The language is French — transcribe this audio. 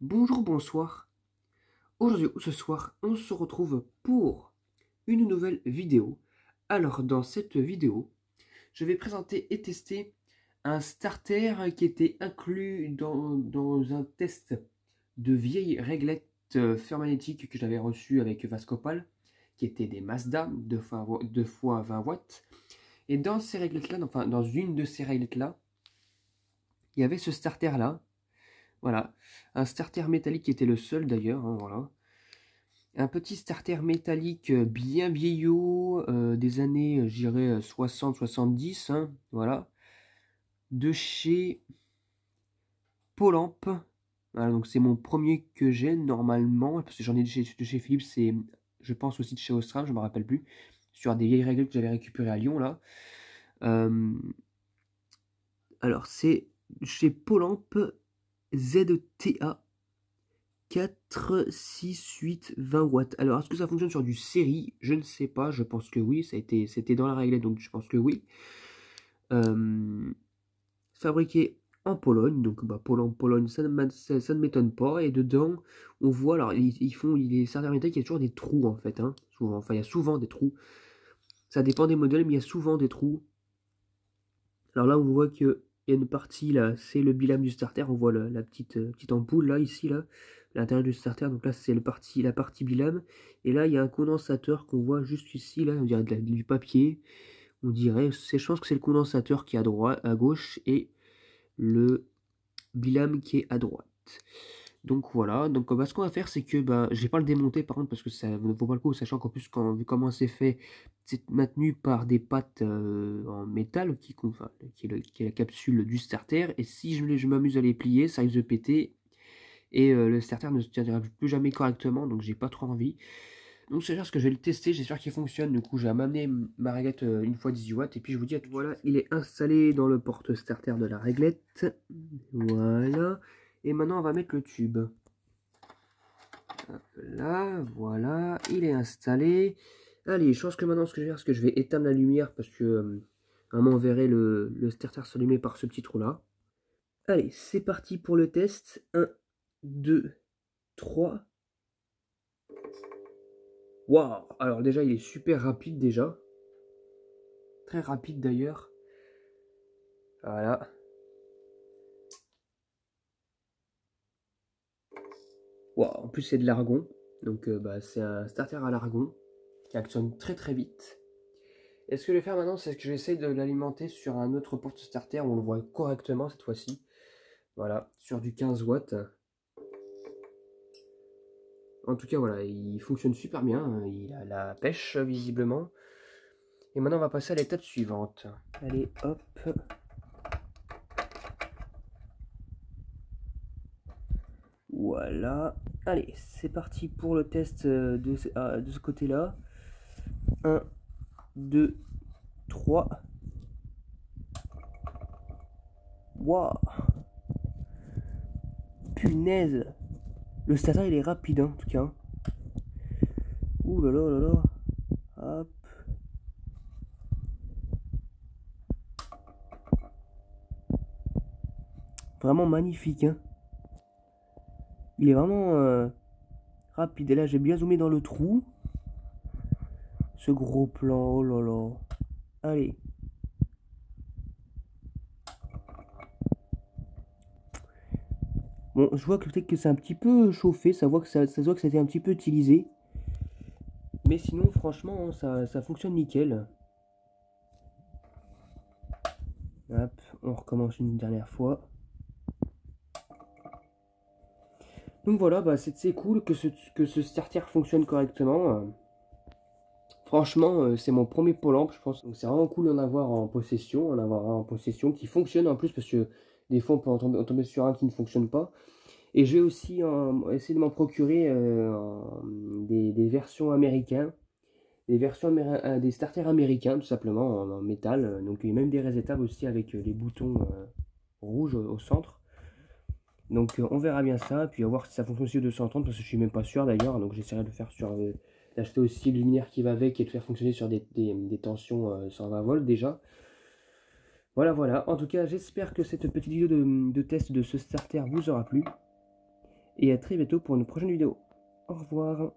Bonjour, bonsoir. Aujourd'hui ou ce soir, on se retrouve pour une nouvelle vidéo. Alors, dans cette vidéo, je vais présenter et tester un starter qui était inclus dans un test de vieilles réglettes fermagnétiques que j'avais reçu avec Vascopal, qui étaient des Mazda 2 fois 20 watts. Et dans ces réglettes-là, enfin dans une de ces réglettes-là, il y avait ce starter-là. Voilà, un starter métallique qui était le seul d'ailleurs, hein, voilà. Un petit starter métallique bien vieillot, des années, je dirais, 60-70, hein, voilà. De chez Polamp. Voilà, donc c'est mon premier que j'ai normalement, parce que j'en ai de chez Philips, c'est, je pense aussi de chez Osram, je me rappelle plus, sur des vieilles règles que j'avais récupérées à Lyon, là. Alors, c'est chez Polamp ZTA 4, 6, 8, 20 watts. Alors, est-ce que ça fonctionne sur du série? Je ne sais pas, je pense que oui, c'était dans la réglette, donc je pense que oui. Fabriqué en Pologne, donc Pologne, ça ne m'étonne pas. Et dedans, on voit, alors ils font, il est certains métal, il y a toujours des trous en fait, hein, souvent. Enfin, il y a souvent des trous. Ça dépend des modèles, mais il y a souvent des trous. Alors là, on voit que il y a une partie là, c'est le bilame du starter. On voit la petite ampoule là, ici là, à l'intérieur du starter. Donc là, c'est la partie bilame. Et là, il y a un condensateur qu'on voit juste ici là, on dirait du papier. On dirait, je pense que c'est le condensateur qui est à gauche et le bilame qui est à droite. Donc voilà, donc ce qu'on va faire, c'est que je vais pas le démonter par contre parce que ça ne vaut pas le coup, sachant qu'en plus vu comment c'est fait, c'est maintenu par des pattes en métal qui est la capsule du starter, et si je m'amuse à les plier, ça risque de péter et le starter ne se tiendra plus jamais correctement, donc j'ai pas trop envie. Donc c'est juste que je vais le tester, j'espère qu'il fonctionne. Du coup, j'ai m'amener ma réglette une fois 18 watts et puis je vous dis à tout. Voilà, il est installé dans le porte-starter de la réglette. Voilà. Et maintenant, on va mettre le tube. Hop là, voilà, il est installé. Allez, je pense que maintenant, ce que je vais faire, c'est que je vais éteindre la lumière parce que vraiment, on verrait le starter s'allumer par ce petit trou-là. Allez, c'est parti pour le test. 1, 2, 3. Waouh! Alors déjà, il est super rapide déjà. Très rapide d'ailleurs. Voilà. Waouh! En plus, c'est de l'argon. Donc, c'est un starter à l'argon qui actionne très très vite. Et ce que je vais faire maintenant, c'est que j'essaie de l'alimenter sur un autre porte-starter où on le voit correctement cette fois-ci. Voilà, sur du 15 watts. En tout cas, voilà, il fonctionne super bien. Il a la pêche visiblement. Et maintenant, on va passer à l'étape suivante. Allez, hop. Voilà. Allez, c'est parti pour le test de ce côté-là. 1, 2, 3. Waouh! Punaise! Le starter, il est rapide, hein, en tout cas. Ouh là là là là. Hop. Vraiment magnifique, hein. Il est vraiment rapide. Et là, j'ai bien zoomé dans le trou. Ce gros plan, oh là là. Allez. Bon, je vois que peut-être que c'est un petit peu chauffé. Ça voit que ça se voit que ça a été un petit peu utilisé. Mais sinon, franchement, ça fonctionne nickel. Hop, on recommence une dernière fois. Donc voilà, c'est cool que ce starter fonctionne correctement. Franchement, c'est mon premier Polamp, je pense. Donc c'est vraiment cool d'en avoir en possession, qui fonctionne en plus parce que des fois on peut en tomber sur un qui ne fonctionne pas. Et je vais aussi essayer de m'en procurer des versions américaines, des starters américains tout simplement en métal. Donc même des résétables aussi avec les boutons rouges au centre. Donc on verra bien ça, puis à voir si ça fonctionne aussi au 230 parce que je suis même pas sûr d'ailleurs. Donc j'essaierai de le faire sur d'acheter aussi le luminaire qui va avec et de le faire fonctionner sur des tensions 120 volts déjà. Voilà, voilà. En tout cas, j'espère que cette petite vidéo de test de ce starter vous aura plu. et à très bientôt pour une prochaine vidéo. Au revoir.